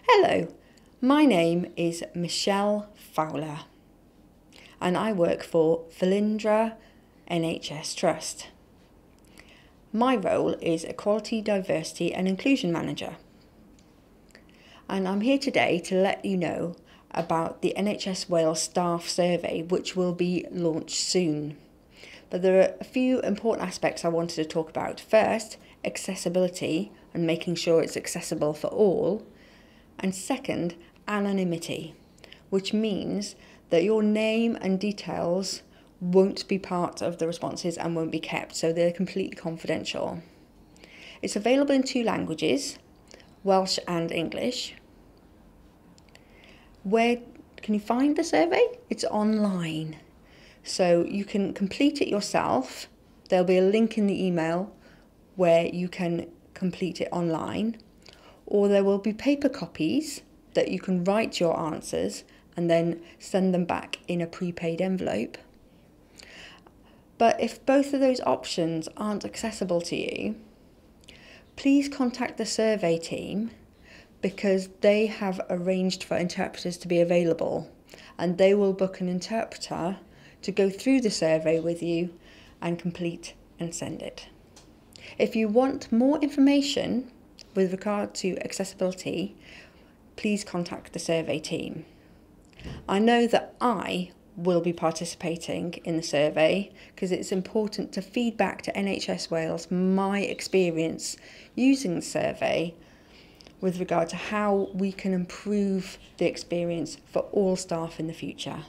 Hello, my name is Michelle Fowler and I work for Felindra NHS Trust. My role is Equality, Diversity and Inclusion Manager, and I'm here today to let you know about the NHS Wales Staff Survey, which will be launched soon. But there are a few important aspects I wanted to talk about. First, accessibility and making sure it's accessible for all. And second, anonymity, which means that your name and details won't be part of the responses and won't be kept, so they're completely confidential. It's available in 2 languages, Welsh and English. Where can you find the survey? It's online, so you can complete it yourself. There'll be a link in the email where you can complete it online, or there will be paper copies that you can write your answers and then send them back in a prepaid envelope. But if both of those options aren't accessible to you, please contact the survey team, because they have arranged for interpreters to be available, and they will book an interpreter to go through the survey with you and complete and send it. If you want more information with regard to accessibility, please contact the survey team. I know that I will be participating in the survey because it's important to feed back to NHS Wales my experience using the survey with regard to how we can improve the experience for all staff in the future.